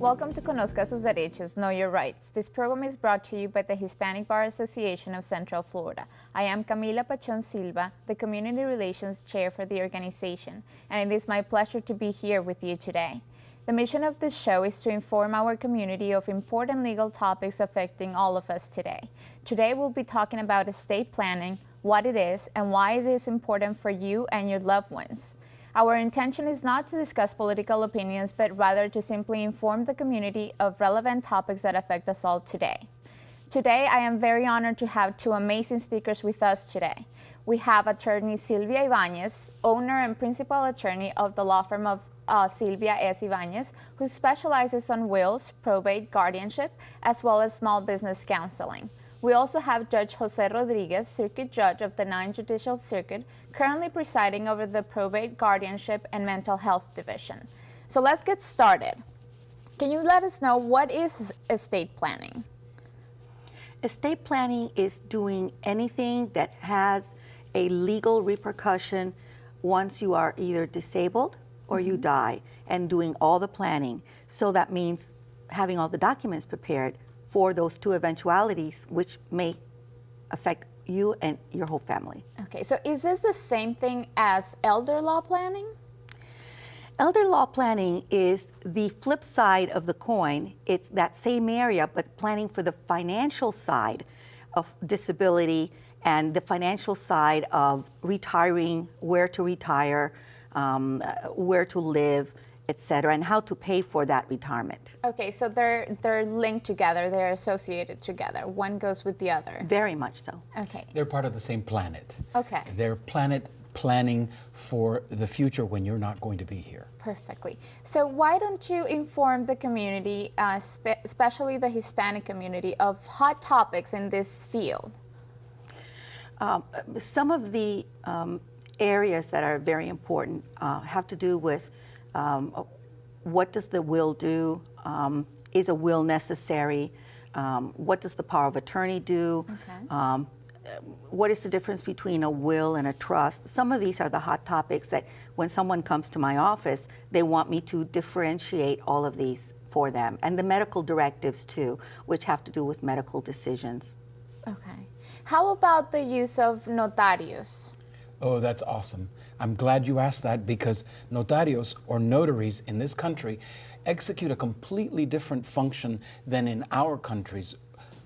Welcome to Conozca sus derechos, Know Your Rights. This program is brought to you by the Hispanic Bar Association of Central Florida. I am Camila Pachon Silva, the Community Relations Chair for the organization, and it is my pleasure to be here with you today. The mission of this show is to inform our community of important legal topics affecting all of us today. Today we'll be talking about estate planning, what it is, and why it is important for you and your loved ones. Our intention is not to discuss political opinions, but rather to simply inform the community of relevant topics that affect us all today. Today, I am very honored to have two amazing speakers with us today. We have attorney Silvia Ibanez, owner and principal attorney of the law firm of Silvia S. Ibanez, who specializes on wills, probate, guardianship, as well as small business counseling. We also have Judge Jose Rodriguez, Circuit Judge of the 9th Judicial Circuit, currently presiding over the Probate, Guardianship, and Mental Health Division. So let's get started. Can you let us know what is estate planning? Estate planning is doing anything that has a legal repercussion once you are either disabled or you die, and doing all the planning. So that means having all the documents prepared for those two eventualities, which may affect you and your whole family. Okay, so is this the same thing as elder law planning? Elder law planning is the flip side of the coin. It's that same area, but planning for the financial side of disability and the financial side of retiring, where to retire, where to live, etc., and how to pay for that retirement. Okay, so they're linked together, they're associated together. One goes with the other. Very much so. Okay. They're part of the same planet. Okay. They're planet planning for the future when you're not going to be here. Perfectly. So why don't you inform the community, especially the Hispanic community, of hot topics in this field? Some of the areas that are very important have to do with what does the will do? Is a will necessary? What does the power of attorney do? Okay. What is the difference between a will and a trust? Some of these are the hot topics that when someone comes to my office, they want me to differentiate all of these for them. And the medical directives too, which have to do with medical decisions. Okay. How about the use of notarios? Oh, that's awesome. I'm glad you asked that because notarios or notaries in this country execute a completely different function than in our countries.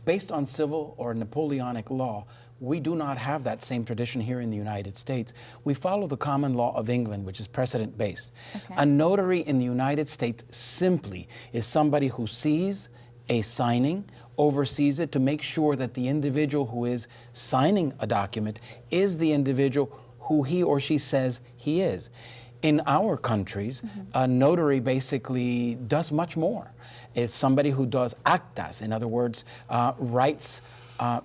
Based on civil or Napoleonic law, we do not have that same tradition here in the United States. We follow the common law of England, which is precedent-based. Okay. A notary in the United States simply is somebody who sees a signing, oversees it to make sure that the individual who is signing a document is the individual who he or she says he is. In our countries, a notary basically does much more. It's somebody who does actas, in other words, writes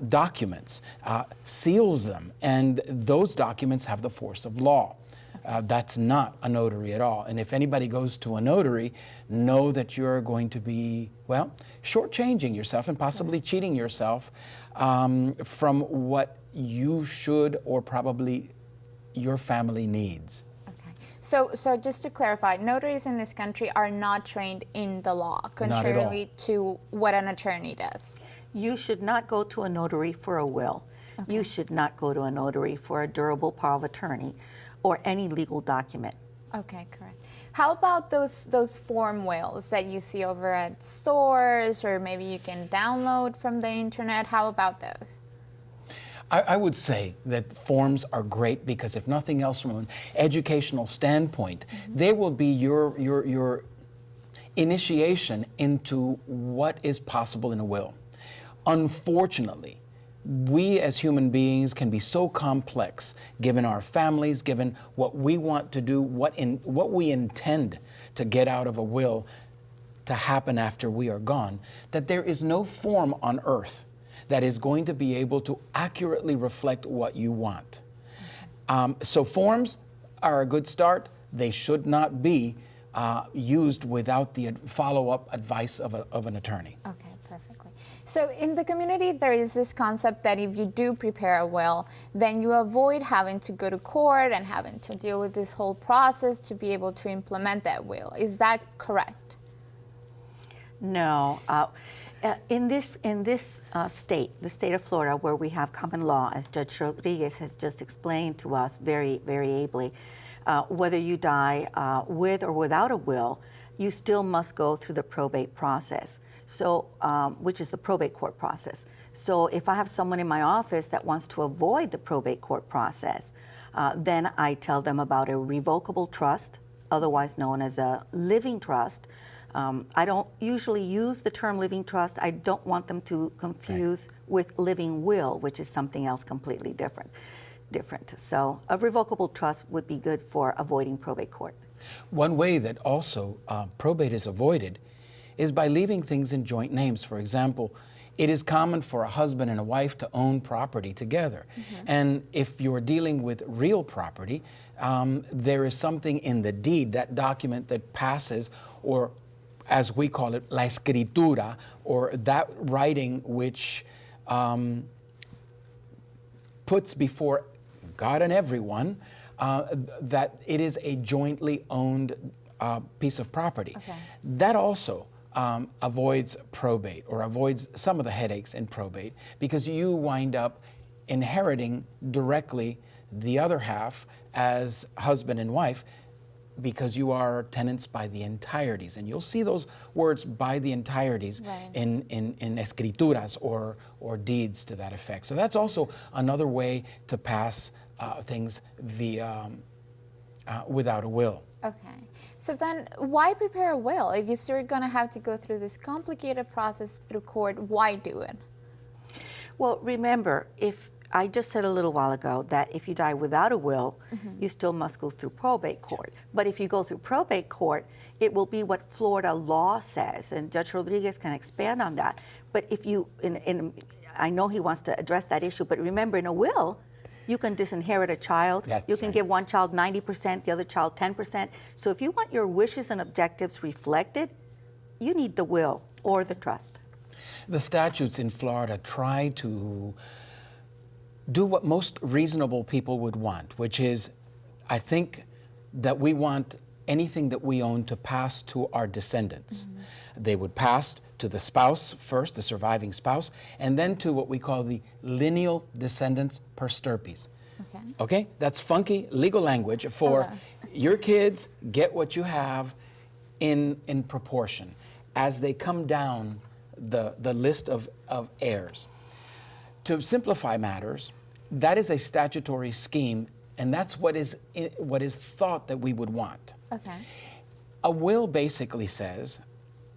documents, seals them, and those documents have the force of law. That's not a notary at all. And if anybody goes to a notary, know that you're going to be, well, shortchanging yourself and possibly cheating yourself from what you should or probably your family needs. Okay. So just to clarify, notaries in this country are not trained in the law, Not at all. contrarily to what an attorney does. You should not go to a notary for a will. You should not go to a notary for a durable power of attorney or any legal document. Okay, correct. How about those form wills that you see over at stores, or maybe you can download from the internet? How about those? I would say that forms are great because if nothing else from an educational standpoint, they will be your initiation into what is possible in a will. Unfortunately, we as human beings can be so complex, given our families, given what we want to do, what we intend to get out of a will to happen after we are gone, that there is no form on earth that is going to be able to accurately reflect what you want. So forms are a good start. They should not be used without the follow-up advice of an attorney. Okay, perfectly. So in the community, there is this concept that if you do prepare a will, then you avoid having to go to court and having to deal with this whole process to be able to implement that will. Is that correct? No. In this state, the state of Florida, where we have common law, as Judge Rodriguez has just explained to us very, very ably, whether you die with or without a will, you still must go through the probate process, so which is the probate court process. So if I have someone in my office that wants to avoid the probate court process, then I tell them about a revocable trust, otherwise known as a living trust. I don't usually use the term living trust. I don't want them to confuse with living will, which is something else completely different. So a revocable trust would be good for avoiding probate court. One way that also probate is avoided is by leaving things in joint names. For example, it is common for a husband and a wife to own property together. And if you're dealing with real property, there is something in the deed, that document that passes, or as we call it, la escritura, or that writing which puts before God and everyone that it is a jointly owned piece of property. Okay. That also avoids probate, or avoids some of the headaches in probate, because you wind up inheriting directly the other half as husband and wife, because you are tenants by the entireties. And you'll see those words, by the entireties, in escrituras or deeds to that effect. So that's also another way to pass things via without a will. Okay. So then why prepare a will? If you're still going to have to go through this complicated process through court, why do it? Well, remember, if I just said a little while ago that if you die without a will, you still must go through probate court. But if you go through probate court, it will be what Florida law says, and Judge Rodriguez can expand on that. But if you, I know he wants to address that issue, but remember, in a will, you can disinherit a child. That's you can give one child 90%, the other child 10%. So if you want your wishes and objectives reflected, you need the will or the trust. The statutes in Florida try to do what most reasonable people would want, which is, I think that we want anything that we own to pass to our descendants. They would pass to the spouse first, the surviving spouse, and then to what we call the lineal descendants per stirpes. Okay? That's funky legal language for your kids get what you have in proportion as they come down the list of heirs. To simplify matters, that is a statutory scheme, and that's what is thought that we would want. Okay. A will basically says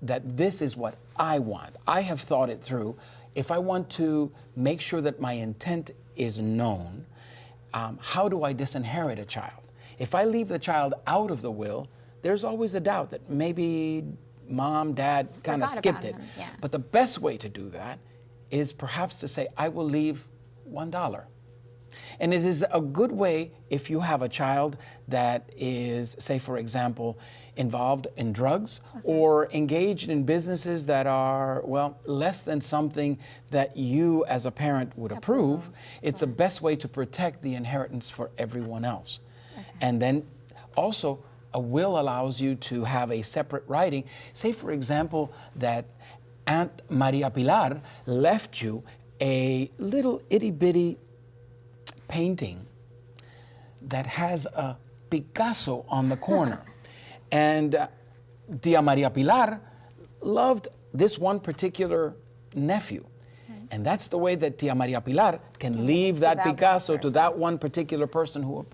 that this is what I want. I have thought it through. If I want to make sure that my intent is known, how do I disinherit a child? If I leave the child out of the will, there's always a doubt that maybe mom, dad kind of skipped it. Yeah. But the best way to do that is perhaps to say, I will leave $1. And it is a good way if you have a child that is, say, for example, involved in drugs or engaged in businesses that are, well, less than something that you as a parent would approve. It's the best way to protect the inheritance for everyone else. And then also, a will allows you to have a separate writing. Say, for example, that Aunt Maria Pilar left you a little itty-bitty painting that has a Picasso on the corner. And Tia Maria Pilar loved this one particular nephew. And that's the way that Tia Maria Pilar can leave that Picasso to that one particular person who...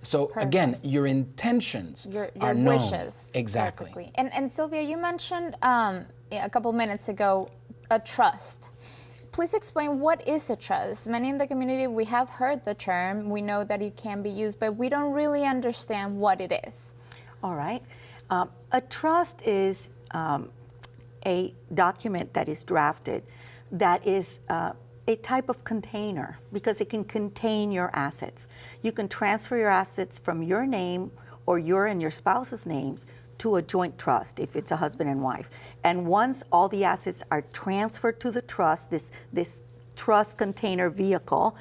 So again, your intentions are known. Wishes. Exactly. Perfectly. And Sylvia, you mentioned a couple minutes ago a trust. Please explain, what is a trust? Many in the community, we have heard the term, we know that it can be used, but we don't really understand what it is. All right. A trust is a document that is drafted that is a type of container, because it can contain your assets. You can transfer your assets from your name or your and your spouse's names to a joint trust if it's a husband and wife. And once all the assets are transferred to the trust, this trust container vehicle,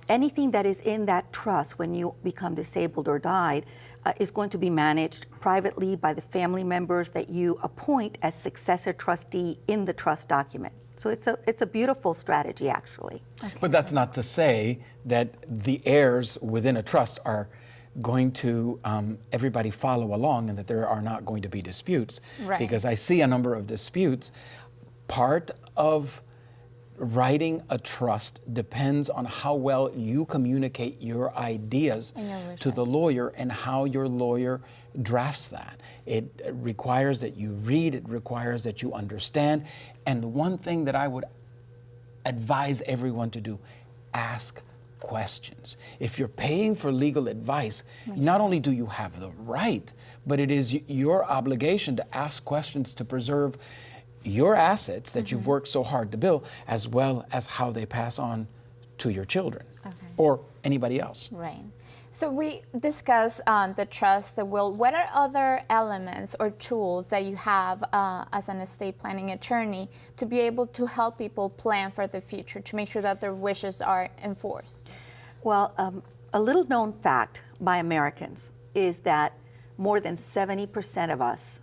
anything that is in that trust when you become disabled or died is going to be managed privately by the family members that you appoint as successor trustee in the trust document. So it's a beautiful strategy, actually. But that's not to say that the heirs within a trust are going to everybody follow along and that there are not going to be disputes. Right. Because I see a number of disputes. Part of writing a trust depends on how well you communicate your ideas to the lawyer and how your lawyer drafts that. It requires that you read, it requires that you understand. And one thing that I would advise everyone to do, ask questions. If you're paying for legal advice, not only do you have the right, but it is your obligation to ask questions to preserve your assets that you've worked so hard to build, as well as how they pass on to your children or anybody else. Right. So we discussed the trust, the will. What are other elements or tools that you have as an estate planning attorney to be able to help people plan for the future, to make sure that their wishes are enforced? Well, a little known fact by Americans is that more than 70% of us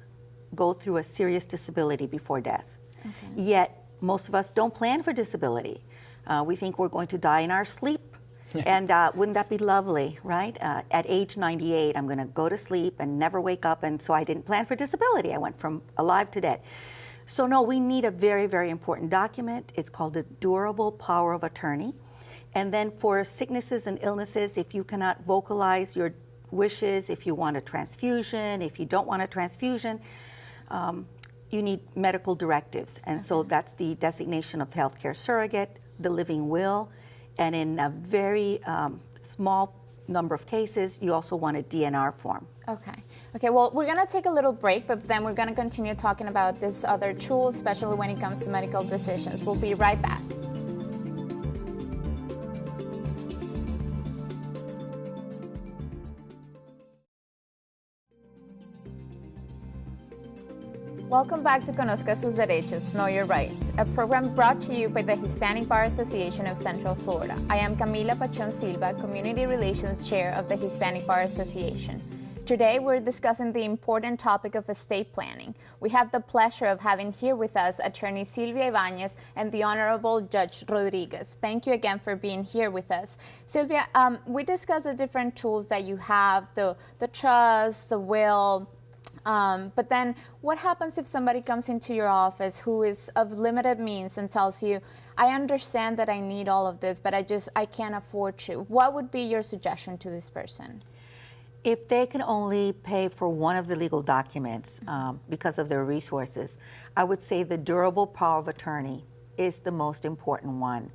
go through a serious disability before death. Yet most of us don't plan for disability. We think we're going to die in our sleep. And wouldn't that be lovely, right? At age 98, I'm going to go to sleep and never wake up, and so I didn't plan for disability. I went from alive to dead. So no, we need a very, very important document. It's called a durable power of attorney. And then for sicknesses and illnesses, if you cannot vocalize your wishes, if you want a transfusion, if you don't want a transfusion, you need medical directives. And so that's the designation of healthcare surrogate, the living will, and in a very small number of cases, you also want a DNR form. Okay, well, we're going to take a little break, but then we're going to continue talking about this other tool, especially when it comes to medical decisions. We'll be right back. Welcome back to Conozca Sus Derechos, Know Your Rights, a program brought to you by the Hispanic Bar Association of Central Florida. I am Camila Pachon Silva, Community Relations Chair of the Hispanic Bar Association. Today, we're discussing the important topic of estate planning. We have the pleasure of having here with us Attorney Silvia Ibanez and the Honorable Judge Rodriguez. Thank you again for being here with us. Silvia, we discussed the different tools that you have, the trust, the will, but then what happens if somebody comes into your office who is of limited means and tells you, I understand that I need all of this, but I can't afford to. What would be your suggestion to this person? If they can only pay for one of the legal documents because of their resources, I would say the durable power of attorney is the most important one.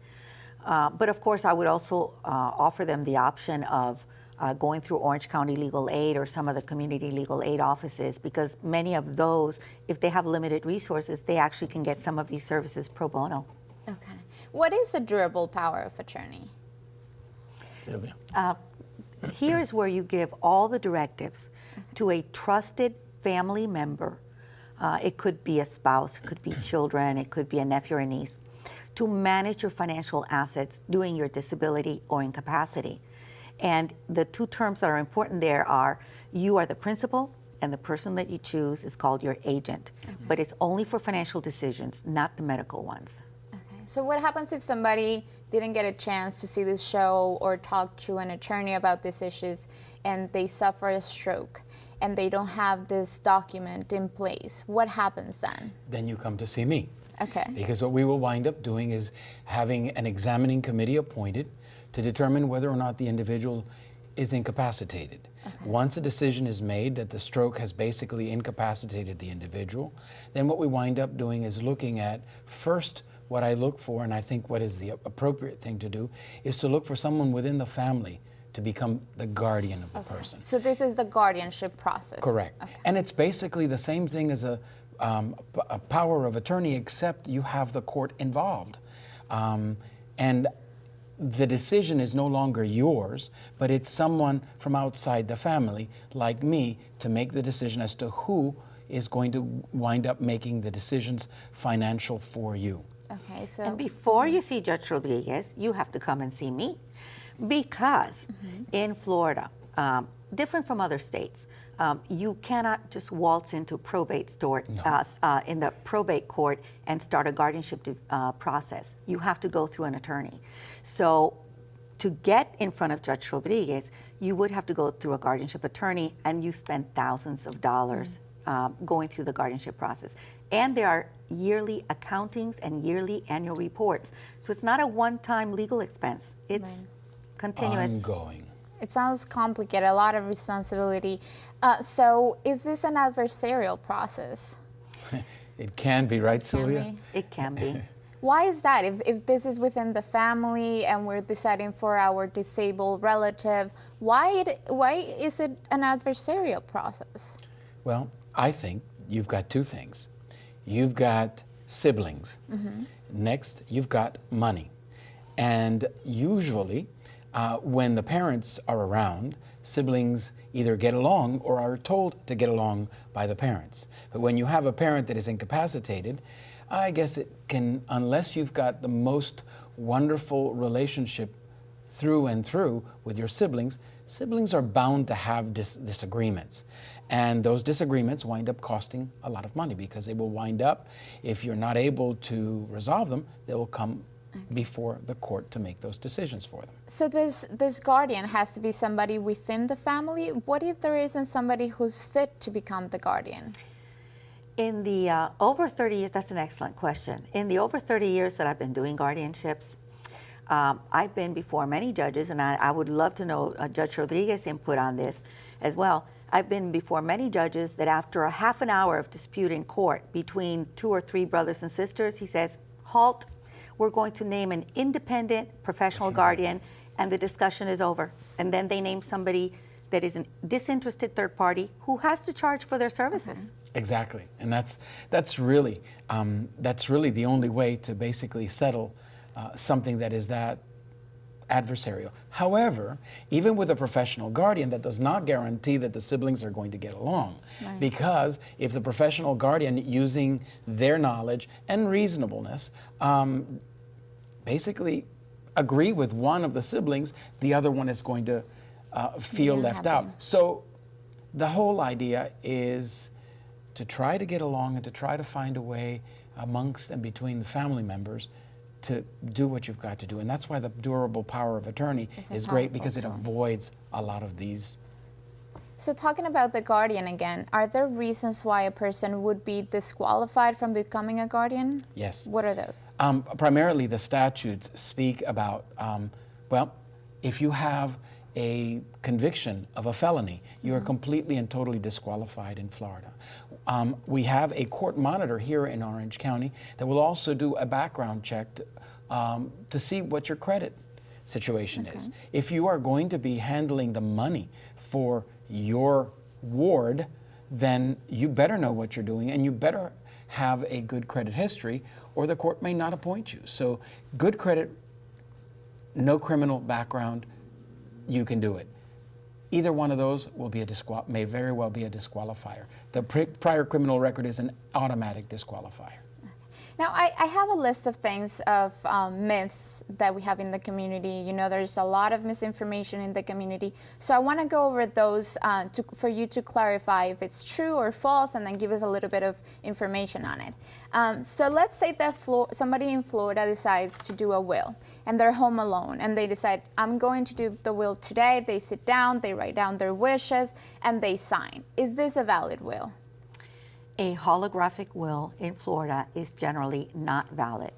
But of course, I would also offer them the option of going through Orange County Legal Aid or some of the community legal aid offices, because many of those, if they have limited resources, they actually can get some of these services pro bono. Okay. What is a durable power of attorney? Silvia. Here is where you give all the directives to a trusted family member. It could be a spouse, it could be children, it could be a nephew or a niece, to manage your financial assets during your disability or incapacity. And the two terms that are important there are, you are the principal, and the person that you choose is called your agent. But it's only for financial decisions, not the medical ones. Okay. So what happens if somebody didn't get a chance to see this show or talk to an attorney about these issues, and they suffer a stroke and they don't have this document in place? What happens then? Then you come to see me. Okay. Because what we will wind up doing is having an examining committee appointed to determine whether or not the individual is incapacitated. Once a decision is made that the stroke has basically incapacitated the individual, then what we wind up doing is looking at, first, what I look for, and I think what is the appropriate thing to do, is to look for someone within the family to become the guardian of the person. So this is the guardianship process. Correct. Okay. And it's basically the same thing as a power of attorney, except you have the court involved. And the decision is no longer yours, but it's someone from outside the family, like me, to make the decision as to who is going to wind up making the decisions financial for you. Okay, so And before you see Judge Rodriguez, you have to come and see me. Because in Florida, different from other states. You cannot just waltz into probate in the probate court and start a guardianship process. You have to go through an attorney. So to get in front of Judge Rodriguez, you would have to go through a guardianship attorney, and you spend thousands of dollars going through the guardianship process. And there are yearly accountings and yearly annual reports. So it's not a one-time legal expense. It's continuous. Ongoing. It sounds complicated, a lot of responsibility. So is this an adversarial process? It can be, right, Sylvia? Can be. It can be. Why is that? If this is within the family and we're deciding for our disabled relative, why is it an adversarial process? Well, I think you've got two things. You've got siblings. Next, you've got money. And usually, when the parents are around, siblings either get along or are told to get along by the parents. But when you have a parent that is incapacitated, I guess it can, unless you've got the most wonderful relationship through and through with your siblings, siblings are bound to have disagreements. And those disagreements wind up costing a lot of money, because they will wind up, if you're not able to resolve them, they will come before the court to make those decisions for them. So this guardian has to be somebody within the family. What if there isn't somebody who's fit to become the guardian? In the over 30 years, that's an excellent question. In the over 30 years that I've been doing guardianships, I've been before many judges, and I would love to know Judge Rodriguez's input on this as well. I've been before many judges that after a half an hour of dispute in court between 2 or 3 brothers and sisters, he says, halt, we're going to name an independent professional guardian, and the discussion is over. And then they name somebody that is a disinterested third party who has to charge for their services. Exactly, and that's really the only way to basically settle something that is that adversarial. However, even with a professional guardian, that does not guarantee that the siblings are going to get along. Right. Because if the professional guardian, using their knowledge and reasonableness, basically agree with one of the siblings, the other one is going to feel left out. So the whole idea is to try to get along and to try to find a way amongst and between the family members to do what you've got to do. And that's why the durable power of attorney is great, because it avoids a lot of these. So talking about the guardian again, are there reasons why a person would be disqualified from becoming a guardian? Yes. What are those? Primarily the statutes speak about, well, if you have a conviction of a felony, you are completely and totally disqualified in Florida. We have a court monitor here in Orange County that will also do a background check to see what your credit situation is. If you are going to be handling the money for your ward, then you better know what you're doing, and you better have a good credit history, or the court may not appoint you. So good credit, no criminal background, you can do it. Either one of those will be may very well be a disqualifier. The prior criminal record is an automatic disqualifier. Now, I have a list of things, of myths that we have in the community. You know, there's a lot of misinformation in the community. So I want to go over those for you to clarify if it's true or false, and then give us a little bit of information on it. So let's say that somebody in Florida decides to do a will, and they're home alone, and they decide, I'm going to do the will today. They sit down, they write down their wishes, and they sign. Is this a valid will? A holographic will in Florida is generally not valid.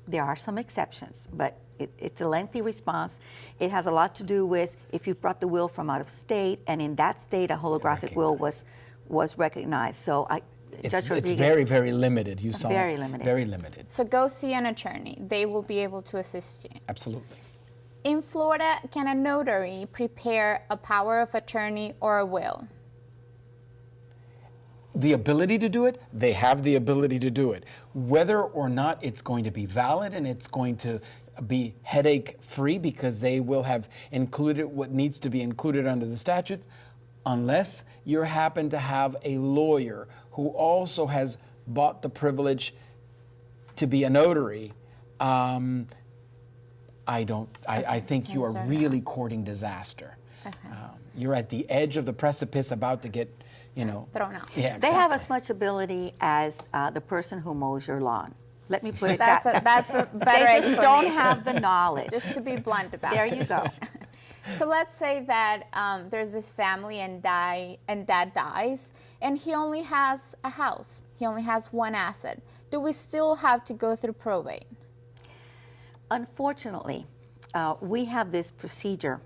There are some exceptions, but it's a lengthy response. It has a lot to do with if you brought the will from out of state, and in that state a holographic will was recognized. So Judge Rodriguez, it's very, very limited. You saw very limited. Very limited. So go see an attorney. They will be able to assist you. Absolutely. In Florida, can a notary prepare a power of attorney or a will? The ability to do it, they have the ability to do it. Whether or not it's going to be valid and it's going to be headache-free, because they will have included what needs to be included under the statute, unless you happen to have a lawyer who also has bought the privilege to be a notary, I think you are really courting disaster. you're at the edge of the precipice about to get, thrown out. Yeah, They have as exactly. much ability as the person who mows your lawn. Let me put it That's that. a better They just don't explanation. have the knowledge. Just to be blunt about There it. you go. So let's say that there's this family and dad dies, and he only has a house. He only has one asset. Do we still have to go through probate? Unfortunately, we have this procedure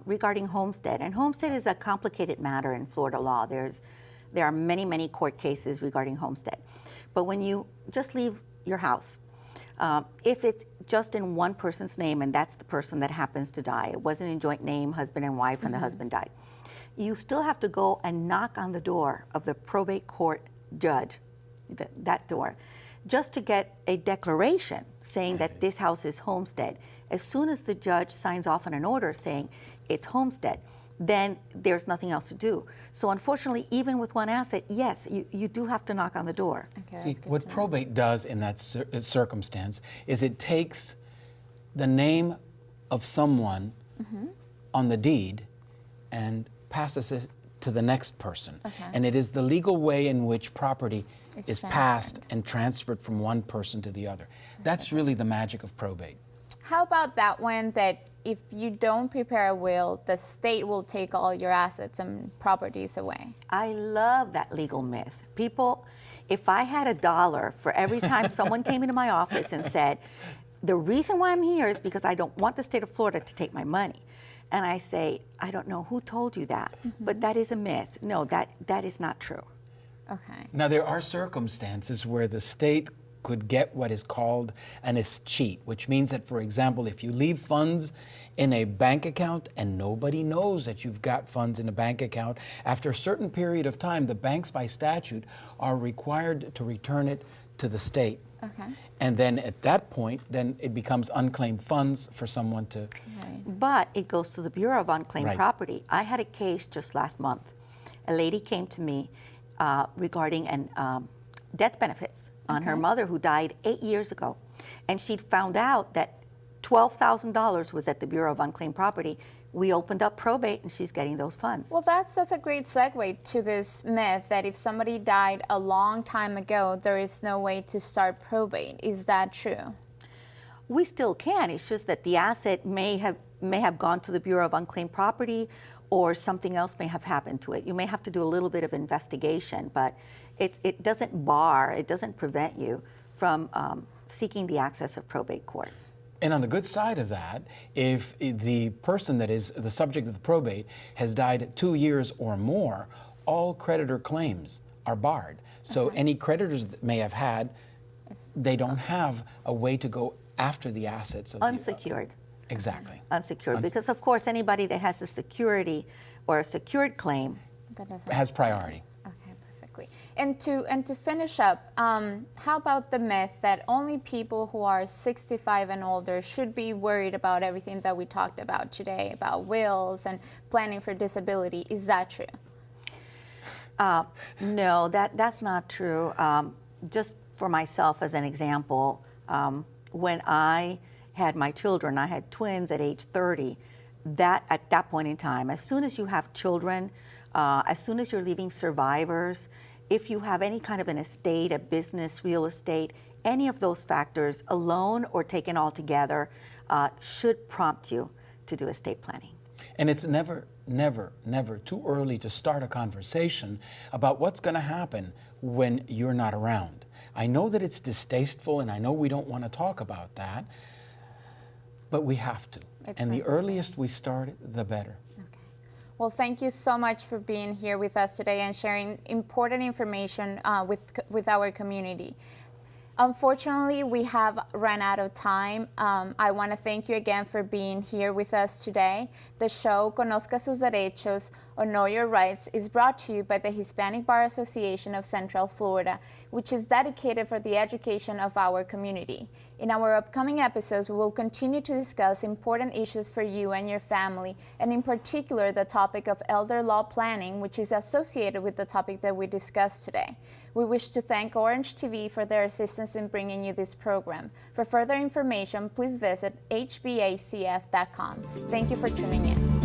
regarding homestead, and homestead is a complicated matter in Florida law. There are many, many court cases regarding homestead. But when you just leave your house, if it's just in one person's name, and that's the person that happens to die, it wasn't in joint name, husband and wife, and the husband died, you still have to go and knock on the door of the probate court judge, that door, just to get a declaration saying that this house is homestead. As soon as the judge signs off on an order saying it's homestead, then there's nothing else to do. So unfortunately, even with one asset, yes, you do have to knock on the door. Okay, See, that's good what to know. probate does in that circumstance is it takes the name of someone on the deed and passes it to the next person. Okay. And it is the legal way in which property It's is passed and transferred from one person to the other. That's really the magic of probate. How about that one that if you don't prepare a will, the state will take all your assets and properties away? I love that legal myth. People, if I had $1 for every time someone came into my office and said, the reason why I'm here is because I don't want the state of Florida to take my money. And I say, I don't know who told you that, but that is a myth. No, that is not true. Okay. Now, there are circumstances where the state could get what is called an escheat, which means that, for example, if you leave funds in a bank account and nobody knows that you've got funds in a bank account, after a certain period of time, the banks by statute are required to return it to the state. Okay. And then at that point, then it becomes unclaimed funds for someone to. But it goes to the Bureau of Unclaimed Right. Property. I had a case just last month. A lady came to me regarding death benefits on her mother who died 8 years ago. And she'd found out that $12,000 was at the Bureau of Unclaimed Property. We opened up probate and she's getting those funds. Well, that's a great segue to this myth that if somebody died a long time ago, there is no way to start probate. Is that true? We still can. It's just that the asset may have gone to the Bureau of Unclaimed Property, or something else may have happened to it. You may have to do a little bit of investigation, but it doesn't bar, it doesn't prevent you from seeking the access of probate court. And on the good side of that, if the person that is the subject of the probate has died 2 years or more, all creditor claims are barred. So any creditors that may have had, they don't have a way to go after the assets of Unsecured. Exactly. Unsecured. Because, of course, anybody that has a security or a secured claim, That doesn't. Has priority. Okay, perfectly. And to finish up, how about the myth that only people who are 65 and older should be worried about everything that we talked about today, about wills and planning for disability? Is that true? no, that's not true. Just for myself as an example, when I had my children, I had twins at age 30, at that point in time, as soon as you have children, as soon as you're leaving survivors, if you have any kind of an estate, a business, real estate, any of those factors alone or taken all together should prompt you to do estate planning. And it's never, never, never too early to start a conversation about what's going to happen when you're not around. I know that it's distasteful and I know we don't want to talk about that, but we have to. It's And the necessary. earliest we start, the better. Okay. Well, thank you so much for being here with us today and sharing important information with our community. Unfortunately, we have run out of time. I want to thank you again for being here with us today. The show Conozca sus Derechos or Know Your Rights is brought to you by the Hispanic Bar Association of Central Florida, which is dedicated for the education of our community. In our upcoming episodes, we will continue to discuss important issues for you and your family, and in particular, the topic of elder law planning, which is associated with the topic that we discussed today. We wish to thank Orange TV for their assistance in bringing you this program. For further information, please visit hbacf.com. Thank you for tuning in.